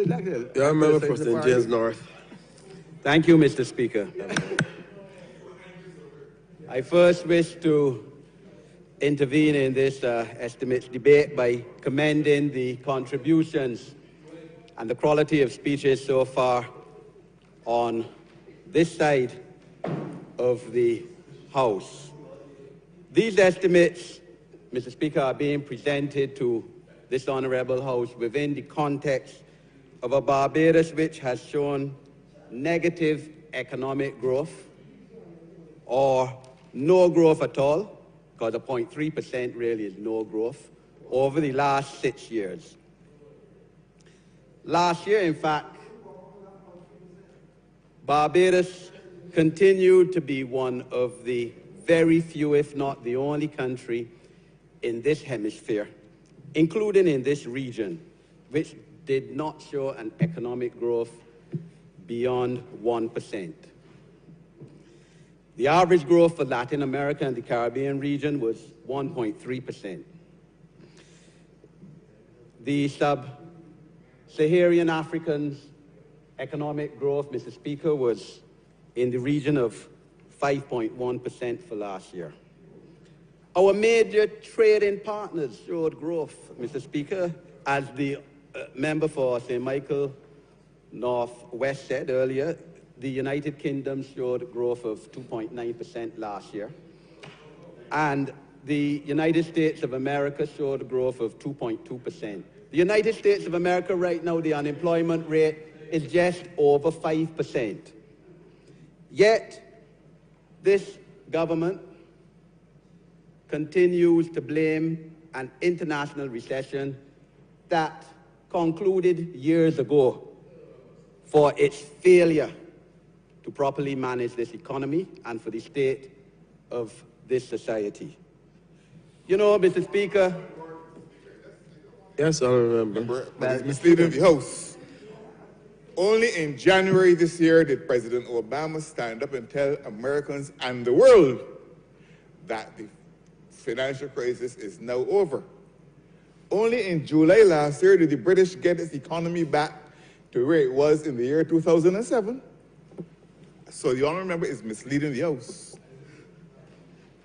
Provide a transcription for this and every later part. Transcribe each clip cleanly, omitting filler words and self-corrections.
Yeah, I'm member for St. James North. Thank you, Mr. Speaker. I first wish to intervene in this estimates debate by commending the contributions and the quality of speeches so far on this side of the House. These estimates, Mr. Speaker, are being presented to this Honourable House within the context of a Barbados which has shown negative economic growth or no growth at all, because the 0.3% really is no growth, over the last 6 years. Last year, in fact, Barbados continued to be one of the very few, if not the only country in this hemisphere, including in this region, which did not show an economic growth beyond 1%. The average growth for Latin America and the Caribbean region was 1.3%. The sub-Saharan Africans' economic growth, Mr. Speaker, was in the region of 5.1% for last year. Our major trading partners showed growth, Mr. Speaker, as the member for St. Michael Northwest said earlier. The United Kingdom showed growth of 2.9% last year, and the United States of America showed growth of 2.2%. The United States of America right now, the unemployment rate is just over 5%. Yet, this government continues to blame an international recession that concluded years ago for its failure to properly manage this economy and for the state of this society. You know, Mr. Speaker. Yes, I remember. But it's misleading the House. Only in January this year did President Obama stand up and tell Americans and the world that the financial crisis is now over. Only in July last year did the British get its economy back to where it was in the year 2007. So the honourable member is misleading the House.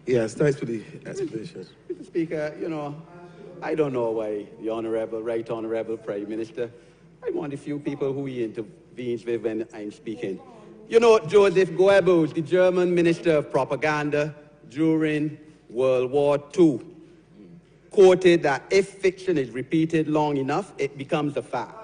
Yes, thanks for the explanation. Mr. Speaker, you know, I don't know why the Right Honourable Prime Minister, I'm one of the few people who he intervenes with when I'm speaking. You know, Joseph Goebbels, the German Minister of Propaganda during World War II, quoted that if fiction is repeated long enough, it becomes a fact.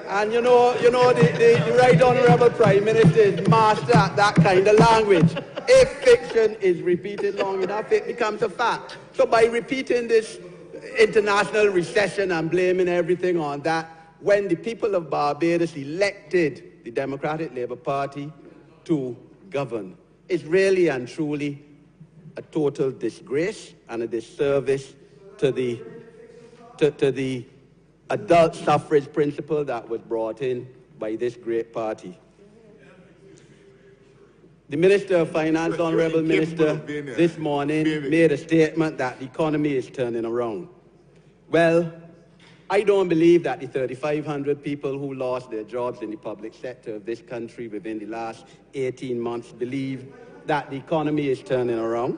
And you know, the Right Honourable Prime Minister is master at that kind of language. If fiction is repeated long enough, it becomes a fact. So by repeating this international recession and blaming everything on that, when the people of Barbados elected the Democratic Labour Party to govern, it's really and truly a total disgrace and a disservice to the adult suffrage principle that was brought in by this great party. The Minister of Finance, Honourable Minister, this morning made a statement that the economy is turning around. Well, I don't believe that the 3,500 people who lost their jobs in the public sector of this country within the last 18 months believe that the economy is turning around.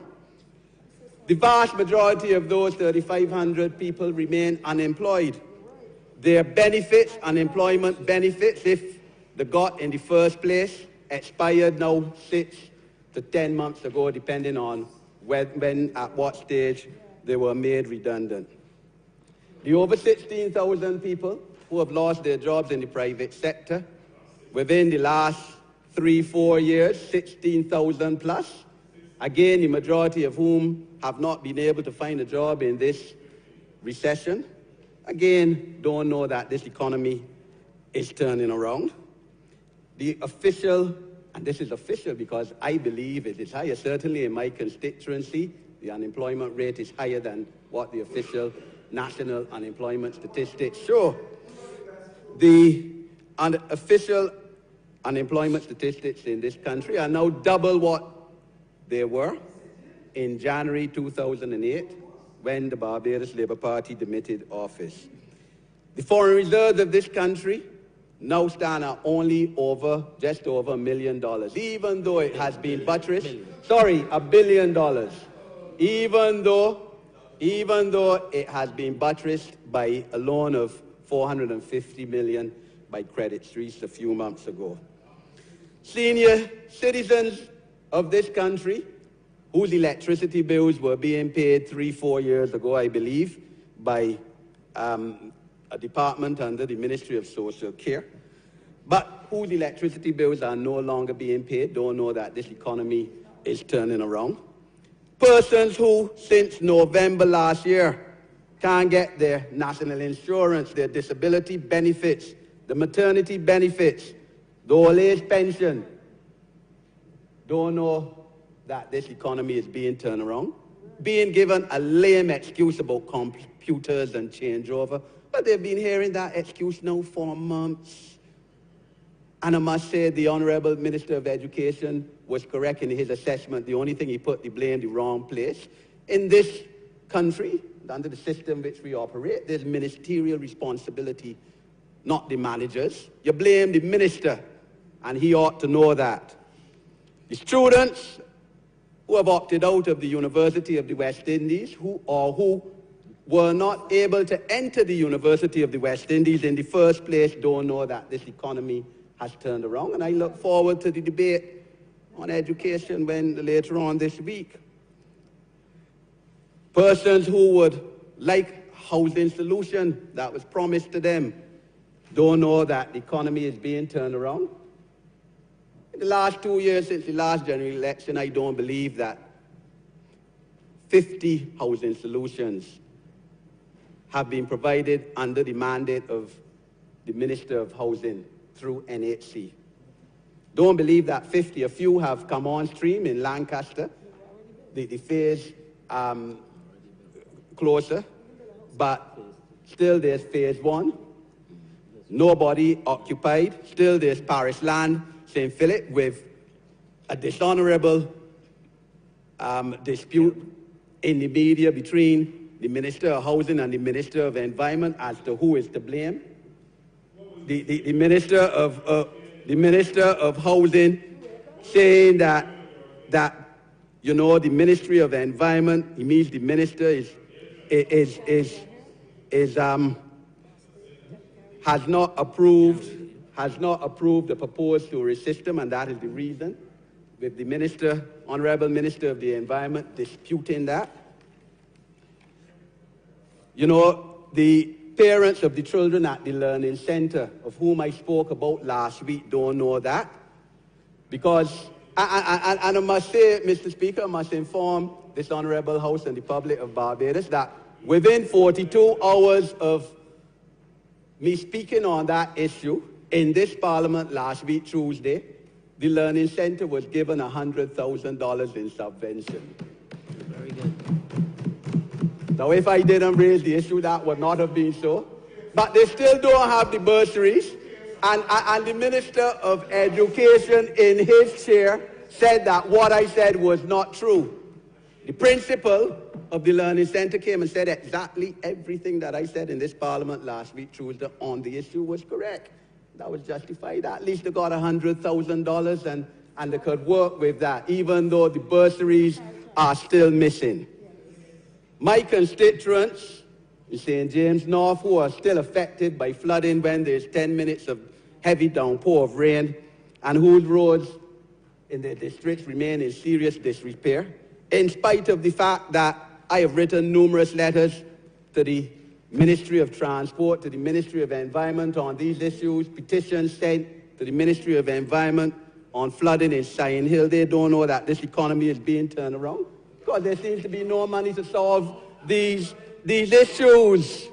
The vast majority of those 3,500 people remain unemployed. Their benefits, unemployment benefits, if they got in the first place, expired now 6 to 10 months ago, depending on when at what stage they were made redundant. The over 16,000 people who have lost their jobs in the private sector within the last 3-4 years, 16,000 plus, again, the majority of whom have not been able to find a job in this recession, again, don't know that this economy is turning around. The official, and this is official because I believe it is higher, certainly in my constituency, the unemployment rate is higher than what the official national unemployment statistics show. The official unemployment statistics in this country are now double what they were in January 2008 when the Barbados Labour Party demitted office. The foreign reserves of this country now stand at only just over $1 million, even though it has been buttressed. Sorry, $1 billion. Even though it has been buttressed by a loan of $450 million by Credit Suisse a few months ago. Senior citizens of this country whose electricity bills were being paid 3-4 years ago, I believe, by a department under the Ministry of Social Care, but whose electricity bills are no longer being paid, don't know that this economy is turning around. Persons who, since November last year, can't get their national insurance, their disability benefits, the maternity benefits, the old age pension, don't know that this economy is being turned around, being given a lame excuse about computers and changeover. But they've been hearing that excuse now for months. And I must say the Honorable Minister of Education was correct in his assessment. The only thing he put the blame in the wrong place. In this country, under the system which we operate, there's ministerial responsibility, not the managers. You blame the minister, and he ought to know that. The students who have opted out of the University of the West Indies, who were not able to enter the University of the West Indies in the first place, don't know that this economy has turned around. And I look forward to the debate on education later on this week. Persons who would like housing solution that was promised to them don't know that the economy is being turned around. In the last 2 years since the last general election, I don't believe that 50 housing solutions have been provided under the mandate of the Minister of Housing through NHC. Don't believe that 50. A few have come on stream in Lancaster, the phase closer, but still there's phase 1. Nobody occupied. Still there's Parish Land, St. Philip, with a dishonorable dispute in the media between the Minister of Housing and the Minister of Environment as to who is to blame. The Minister of Housing saying that you know, the Ministry of Environment, he means the minister has not approved the proposed sewerage system, and that is the reason, with the minister, Honorable Minister of the Environment, disputing that. You know, the parents of the children at the Learning Center, of whom I spoke about last week, don't know that. Because, and I must say, Mr. Speaker, I must inform this Honorable House and the public of Barbados that within 42 hours of me speaking on that issue in this Parliament last week, Tuesday, the Learning Center was given $100,000 in subvention. Very good. Now, if I didn't raise the issue, that would not have been so. But they still don't have the bursaries. And the Minister of Education in his chair said that what I said was not true. The principal of the Learning Center came and said exactly everything that I said in this Parliament last week, Tuesday, on the issue was correct. That was justified. At least they got $100,000 and they could work with that, even though the bursaries are still missing. My constituents in St. James North, who are still affected by flooding when there's 10 minutes of heavy downpour of rain, and whose roads in their districts remain in serious disrepair, in spite of the fact that I have written numerous letters to the Ministry of Transport, to the Ministry of Environment on these issues, petitions sent to the Ministry of Environment on flooding in Sion Hill. They don't know that this economy is being turned around because there seems to be no money to solve these issues.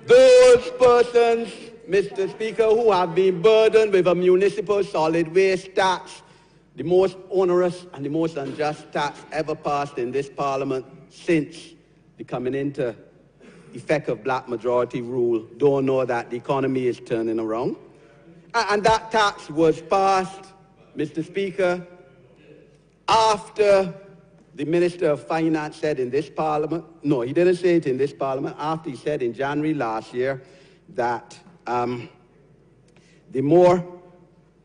Those persons, Mr. Speaker, who have been burdened with a municipal solid waste tax, the most onerous and the most unjust tax ever passed in this Parliament since the coming into effect of black majority rule, don't know that the economy is turning around. And that tax was passed, Mr. Speaker, after the Minister of Finance said in this Parliament, no, he didn't say it in this Parliament, after he said in January last year that The more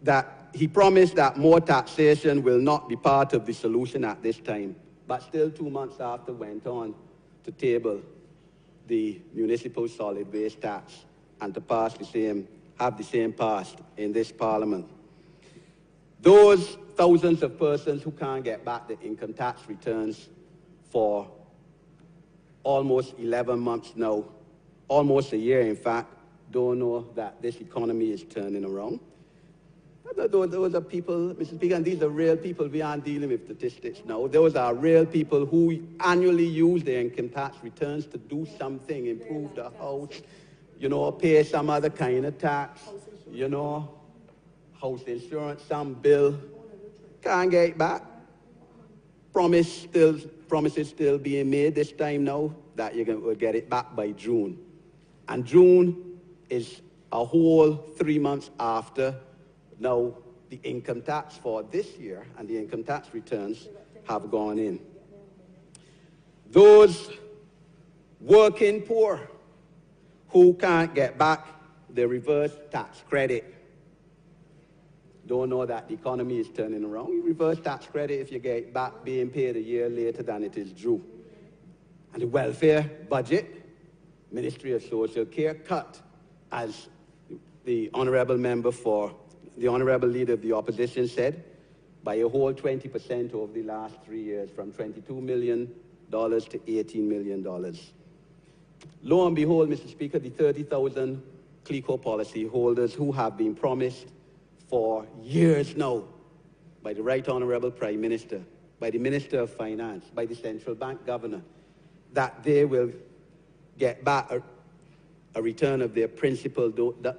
that he promised that more taxation will not be part of the solution at this time, but still 2 months after went on to table the municipal solid waste tax and to pass have the same passed in this parliament. Those thousands of persons who can't get back their income tax returns for almost 11 months now, almost a year in fact, don't know that this economy is turning around. Those are people, Mr. Speaker, and these are real people. We aren't dealing with statistics now. Those are real people who annually use their income tax returns to do something, improve the house, pay some other kind of tax, house insurance, some bill. Can't get it back. Promises still being made this time now that you're going to get it back by June. And June is a whole 3 months after now the income tax for this year and the income tax returns have gone in. Those working poor who can't get back the reverse tax credit don't know that the economy is turning around. You reverse tax credit if you get it back being paid a year later than it is due. And the welfare budget, Ministry of Social Care, cut, as the honourable leader of the opposition said, by a whole 20% over the last 3 years, from $22 million to $18 million. Lo and behold, Mr. Speaker, the 30,000 CLECO policy holders who have been promised for years now by the Right Honourable Prime Minister, by the Minister of Finance, by the Central Bank Governor, that they will get back a return of their principal,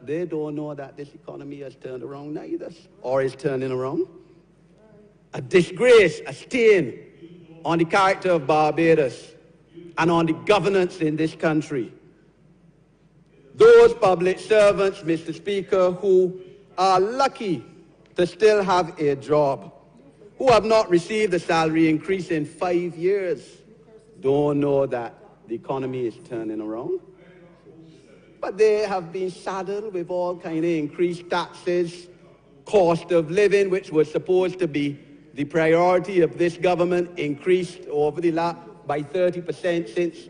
they don't know that this economy has turned around neither, or is turning around. A disgrace, a stain on the character of Barbados and on the governance in this country. Those public servants, Mr. Speaker, who are lucky to still have a job, who have not received a salary increase in 5 years, don't know that the economy is turning around. But they have been saddled with all kind of increased taxes, cost of living, which was supposed to be the priority of this government, increased over the last by 30% since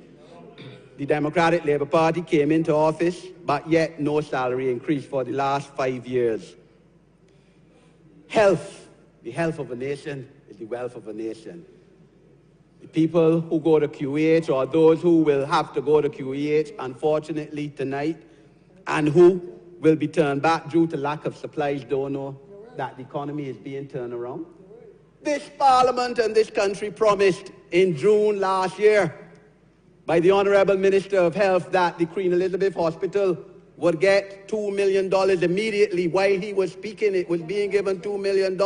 the Democratic Labour Party came into office, but yet no salary increase for the last 5 years. Health, the health of a nation is the wealth of a nation. The people who go to QEH, or those who will have to go to QEH, unfortunately, tonight, and who will be turned back due to lack of supplies, don't know that the economy is being turned around. This Parliament and this country promised in June last year by the Honourable Minister of Health that the Queen Elizabeth Hospital would get $2 million immediately. While he was speaking, it was being given $2 million.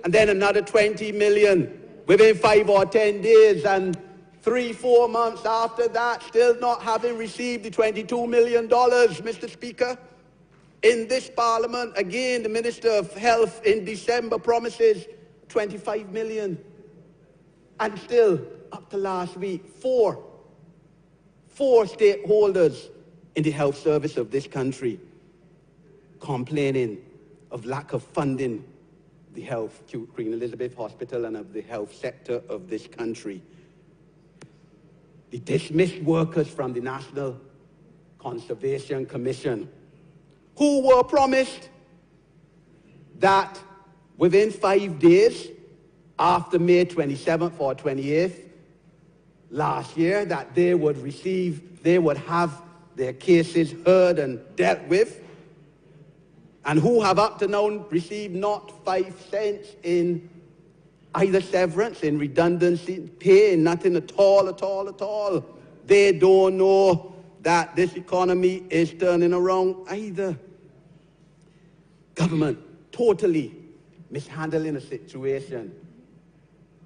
And then another $20 million within 5 or 10 days, and 3-4 months after that, still not having received the $22 million, Mr. Speaker. In this Parliament, again, the Minister of Health in December promises $25 million. And still, up to last week, four stakeholders in the health service of this country complaining of lack of funding the health, Queen Elizabeth Hospital, and of the health sector of this country. The dismissed workers from the National Conservation Commission, who were promised that within 5 days, after May 27th or 28th last year, that they would have their cases heard and dealt with, and who have up to now received not 5 cents in either severance, in redundancy, pay, nothing at all. They don't know that this economy is turning around either. Government totally mishandling a situation,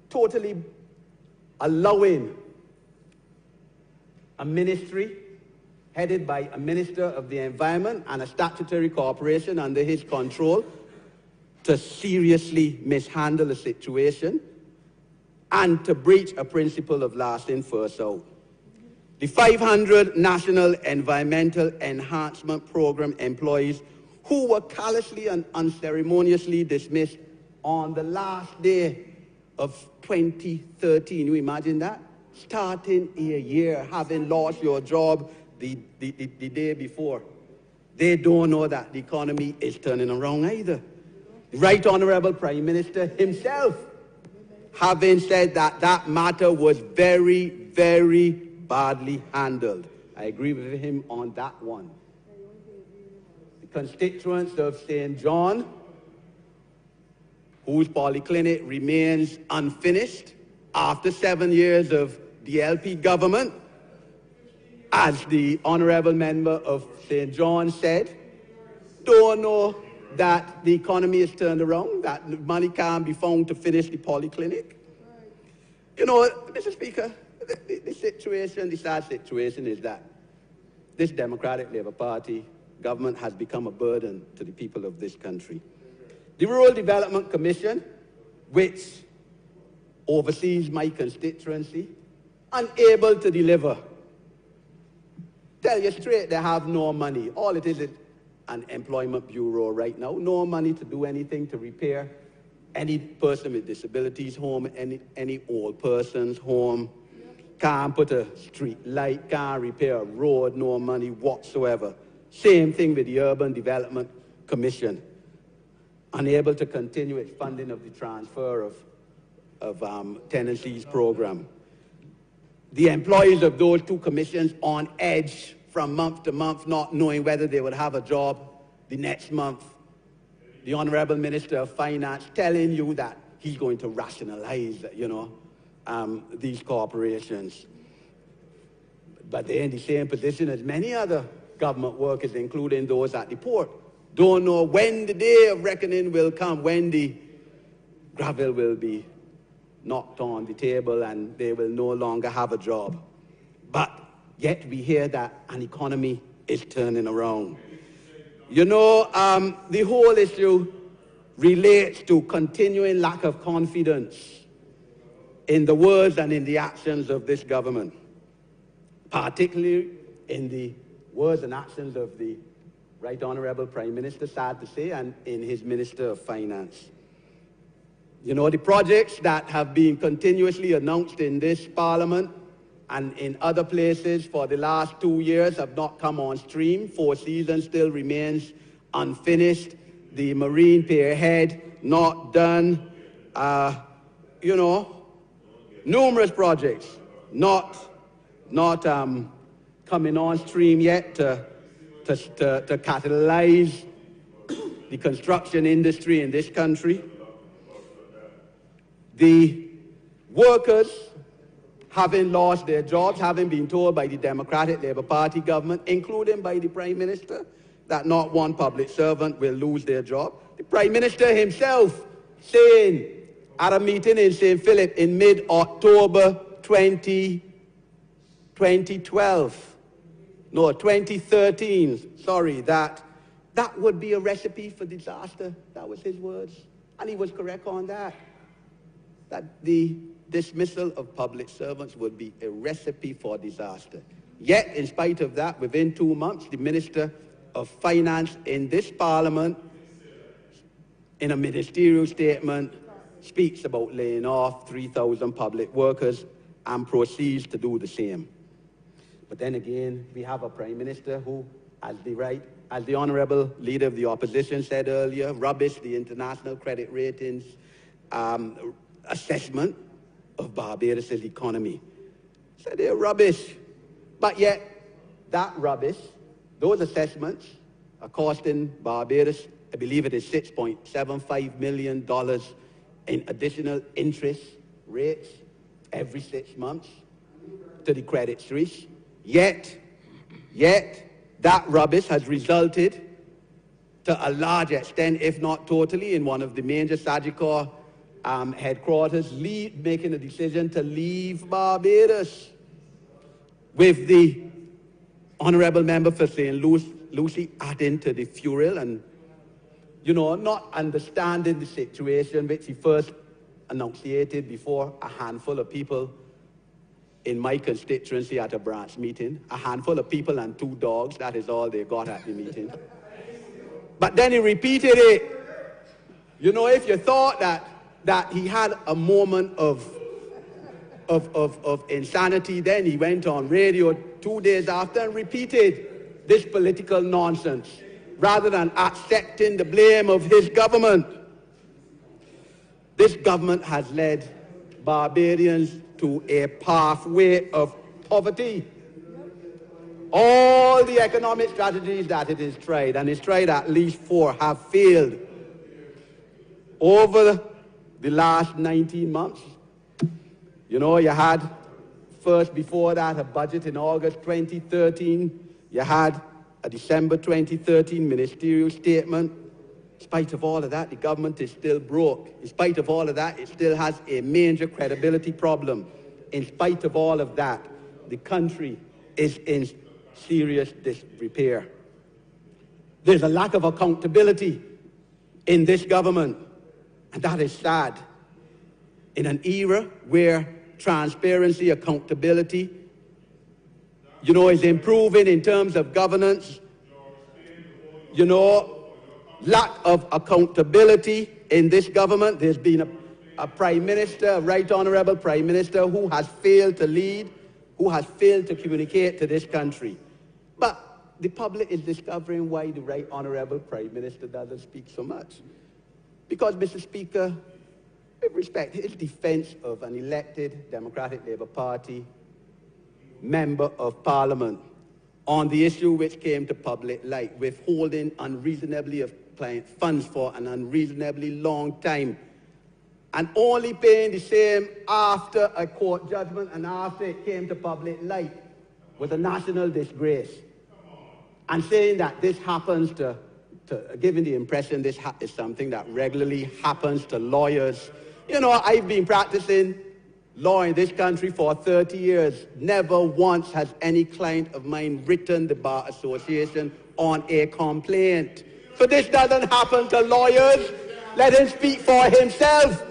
totally allowing a ministry headed by a Minister of the Environment and a statutory corporation under his control to seriously mishandle a situation and to breach a principle of last in, first out. The 500 National Environmental Enhancement Program employees who were callously and unceremoniously dismissed on the last day of 2013. You imagine that? Starting a year, having lost your job the day before. They don't know that the economy is turning around either. The Right Honorable Prime Minister himself, having said that that matter was very, very badly handled. I agree with him on that one. The constituents of St. John, whose polyclinic remains unfinished after 7 years of the LP government, as the honorable member of St. John said, don't know that the economy is turned around, that money can't be found to finish the polyclinic. You know, Mr. Speaker, the situation, the sad situation is that this Democratic Labour Party government has become a burden to the people of this country. The Rural Development Commission, which oversees my constituency, unable to deliver. Tell you straight, they have no money. All it is an employment bureau right now. No money to do anything to repair any person with disabilities home, any old person's home. Can't put a street light, can't repair a road, no money whatsoever. Same thing with the Urban Development Commission. Unable to continue its funding of the transfer of tenancies program. The employees of those two commissions on edge from month to month, not knowing whether they would have a job the next month. The Honorable Minister of Finance telling you that he's going to rationalize, these corporations. But they're in the same position as many other government workers, including those at the port. Don't know when the day of reckoning will come, when the gravel will be knocked on the table and they will no longer have a job. But yet we hear that an economy is turning around. You know, the whole issue relates to continuing lack of confidence in the words and in the actions of this government, particularly in the words and actions of the Right Honorable Prime Minister, sad to say, and in his Minister of Finance. You know, the projects that have been continuously announced in this Parliament and in other places for the last 2 years have not come on stream. Four Seasons still remains unfinished. The Marine Pier Head, not done. Numerous projects not coming on stream yet to catalyze the construction industry in this country. The workers, having lost their jobs, having been told by the Democratic Labour Party government, including by the Prime Minister, that not one public servant will lose their job. The Prime Minister himself saying at a meeting in St. Philip in mid-October 2013, that would be a recipe for disaster. That was his words. And he was correct on that. That the dismissal of public servants would be a recipe for disaster. Yet, in spite of that, within 2 months, the Minister of Finance in this Parliament, in a ministerial statement, speaks about laying off 3,000 public workers and proceeds to do the same. But then again, we have a Prime Minister who, as the Honourable Leader of the Opposition said earlier, rubbish the international credit ratings assessment of Barbados' economy. So they're rubbish. But yet, that rubbish, those assessments are costing Barbados, I believe it is $6.75 million in additional interest rates every 6 months to the Credit Suisse. Yet, that rubbish has resulted to a large extent, if not totally, in one of the major Sagicor headquarters making a decision to leave Barbados, with the Honourable Member for St. Lucie adding to the furor and, not understanding the situation which he first enunciated before a handful of people in my constituency at a branch meeting. A handful of people and 2 dogs, that is all they got at the meeting. But then he repeated it. You know, if you thought that he had a moment of insanity, then he went on radio 2 days after and repeated this political nonsense rather than accepting the blame of his government. This government has led Barbadians to a pathway of poverty. All the economic strategies that it has tried, and it's tried at least 4, have failed. Over the last 19 months, you know, you had first before that a budget in August 2013. You had a December 2013 ministerial statement. In spite of all of that, the government is still broke. In spite of all of that, it still has a major credibility problem. In spite of all of that, the country is in serious disrepair. There's a lack of accountability in this government, and that is sad. In an era where transparency, accountability, you know, is improving in terms of governance, you know, lack of accountability in this government. There's been a prime minister, a right honorable prime minister, who has failed to lead, who has failed to communicate to this country. But the public is discovering why the right honorable prime minister doesn't speak so much. Because, Mr. Speaker, with respect, his defense of an elected Democratic Labour Party member of Parliament on the issue which came to public light, withholding unreasonably of client funds for an unreasonably long time, and only paying the same after a court judgment and after it came to public light, was a national disgrace. And saying that this happens to giving the impression this is something that regularly happens to lawyers. You know, I've been practicing law in this country for 30 years. Never once has any client of mine written the Bar Association on a complaint. So this doesn't happen to lawyers. Let him speak for himself.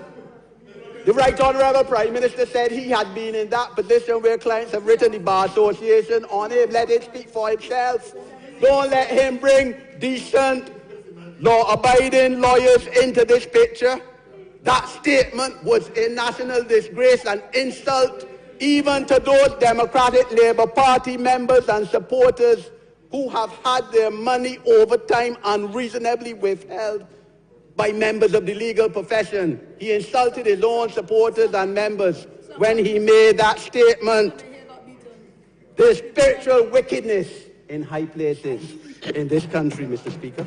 The Right Honorable Prime Minister said he had been in that position where clients have written the Bar Association on him. Let him speak for himself. Don't let him bring decent, law-abiding lawyers into this picture. That statement was a national disgrace and insult even to those Democratic Labour Party members and supporters who have had their money over time unreasonably withheld by members of the legal profession. He insulted his own supporters and members when he made that statement. There's spiritual wickedness in high places in this country, Mr. Speaker.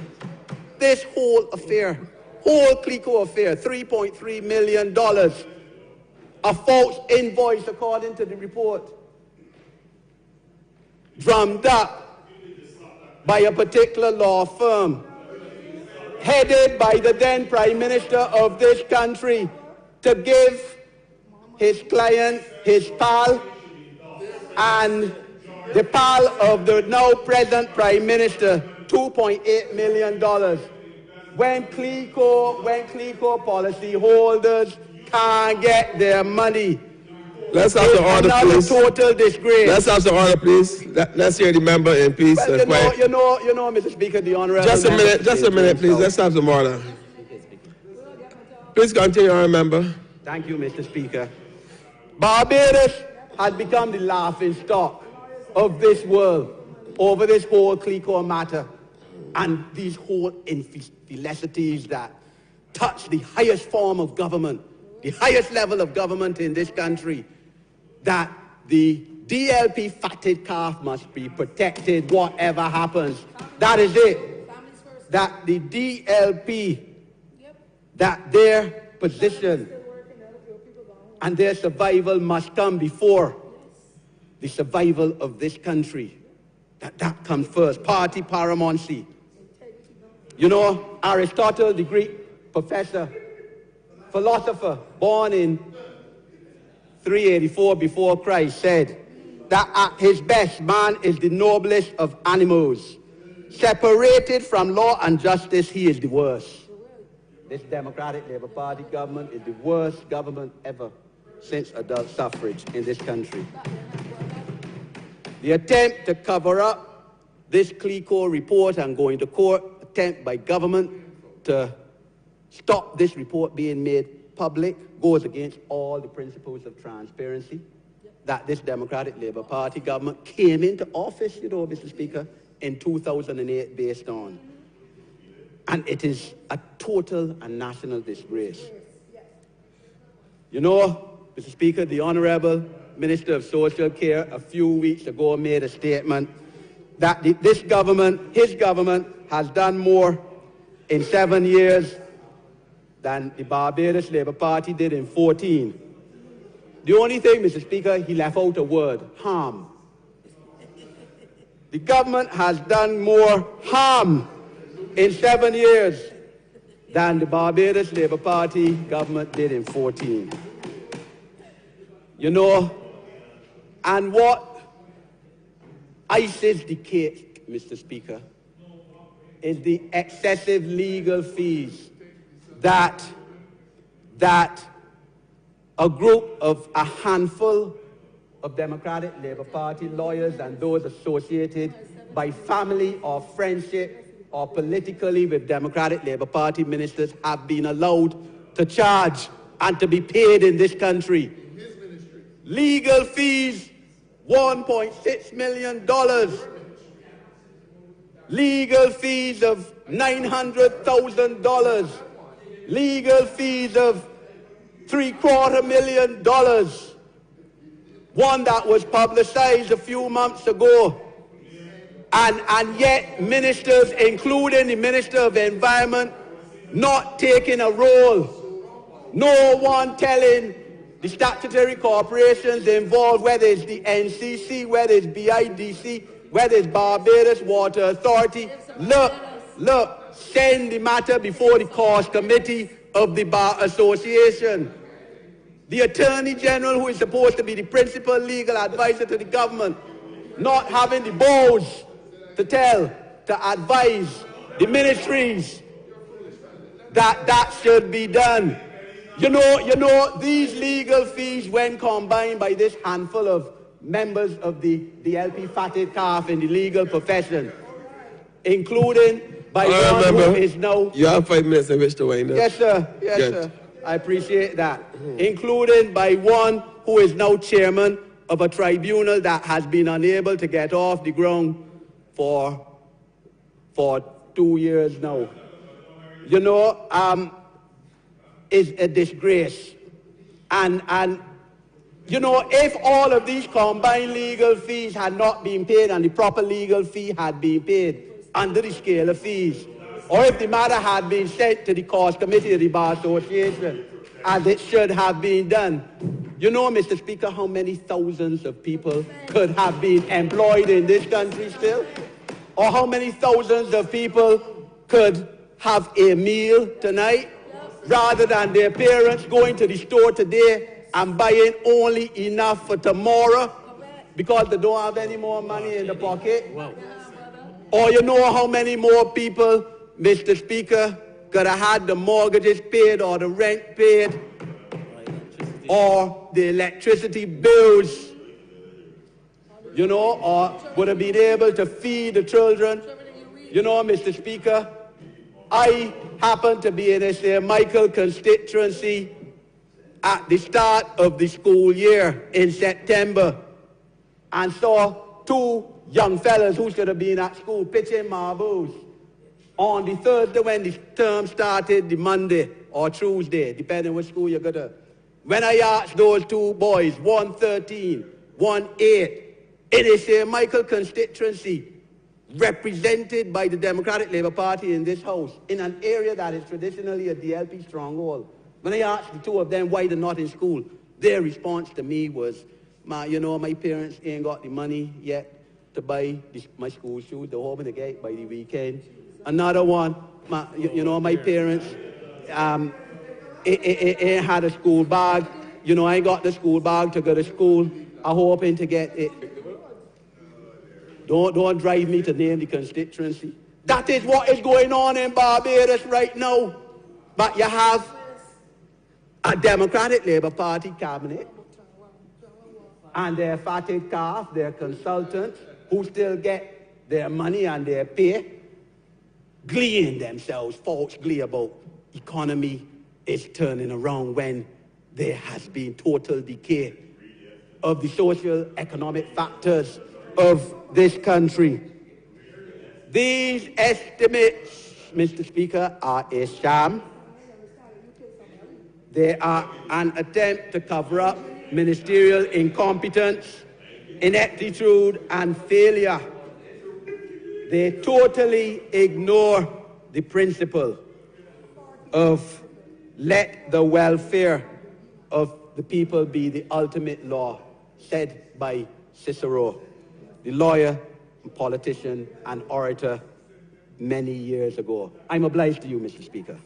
This whole affair, whole CLICO affair, $3.3 million, a false invoice according to the report, drummed up by a particular law firm, headed by the then Prime Minister of this country, to give his client, his pal, and the pal of the now present Prime Minister, $2.8 million. When CLICO policy holders can't get their money. Let's have the order, please. Total disgrace. Let's have the order, please. Let's hear the member in peace. Well, you know, Mr. Speaker, the honorable. Just a minute, please. Let's have some order. Please continue, honorable member. Thank you, Mr. Speaker. Barbados has become the laughing stock of this world over this whole CLICO matter and these whole infelicities that touch the highest form of government, the highest level of government in this country, that the DLP fatted calf must be protected whatever happens. That is it. That the DLP, that their position and their survival must come before the survival of this country. That comes first. Party paramountcy. You know, Aristotle, the Greek professor, philosopher, born in 384 before Christ, said that at his best, man is the noblest of animals. Separated from law and justice, he is the worst. This Democratic Labour Party government is the worst government ever since adult suffrage in this country. The attempt to cover up this CLICO report and go into court, attempt by government to stop this report being made public goes against all the principles of transparency that this Democratic Labour Party government came into office, Mr. Speaker, in 2008 based on. And it is a total and national disgrace. Mr. Speaker, the Honourable Minister of Social Care a few weeks ago made a statement that his government has done more in 7 years than the Barbados Labour Party did in 14. The only thing, Mr. Speaker, he left out a word: harm. The government has done more harm in 7 years than the Barbados Labour Party government did in 14. And what ices the cake, Mr. Speaker, is the excessive legal fees that a group of a handful of Democratic Labour Party lawyers and those associated by family or friendship or politically with Democratic Labour Party ministers have been allowed to charge and to be paid in this country. Legal fees, $1.6 million. Legal fees of $900,000. Legal fees of $750,000. One that was publicized a few months ago. And yet ministers, including the Minister of Environment, not taking a role. No one telling the statutory corporations involved, whether it's the NCC, whether it's BIDC, whether it's Barbados Water Authority, look, send the matter before the cause committee of the Bar Association. The Attorney General, who is supposed to be the principal legal advisor to the government, not having the balls to advise the ministries that should be done. These legal fees, when combined by this handful of members of the LP fatted calf in the legal profession, including by one who is now... You have 5 minutes, I wish to wind up. Yes, sir. Yes, sir. I appreciate that. Including by one who is now chairman of a tribunal that has been unable to get off the ground for 2 years now. Is a disgrace. And if all of these combined legal fees had not been paid and the proper legal fee had been paid under the scale of fees, or if the matter had been sent to the cause committee of the Bar Association, as it should have been done, Mr. Speaker, how many thousands of people could have been employed in this country still? Or how many thousands of people could have a meal tonight, rather than their parents going to the store today and buying only enough for tomorrow because they don't have any more money in the pocket? Wow. Or how many more people, Mr. Speaker, could have had the mortgages paid or the rent paid or the electricity bills, or would have been able to feed the children? Mr. Speaker, I happened to be in a St. Michael constituency at the start of the school year in September and saw 2 young fellas who should have been at school pitching marbles on the Thursday when the term started, the Monday or Tuesday, depending which school you go to. When I asked those 2 boys, one 13, one 8, in a St. Michael constituency, represented by the Democratic Labour Party in this House, in an area that is traditionally a DLP stronghold. When I asked the 2 of them why they're not in school, their response to me was, my parents ain't got the money yet to buy my school shoes. They're hoping to get by the weekend. Another one, my parents ain't had a school bag. I ain't got the school bag to go to school. I'm hoping to get it. Don't drive me to name the constituency. That is what is going on in Barbados right now. But you have a Democratic Labour Party cabinet and their fatted calf, their consultants, who still get their money and their pay. gleeing themselves false glee about economy is turning around when there has been total decay of the social economic factors of this country. These estimates, Mr. Speaker, are a sham. They are an attempt to cover up ministerial incompetence, ineptitude, and failure. They totally ignore the principle of let the welfare of the people be the ultimate law, said by Cicero, the lawyer, politician, and orator many years ago. I'm obliged to you, Mr. Speaker.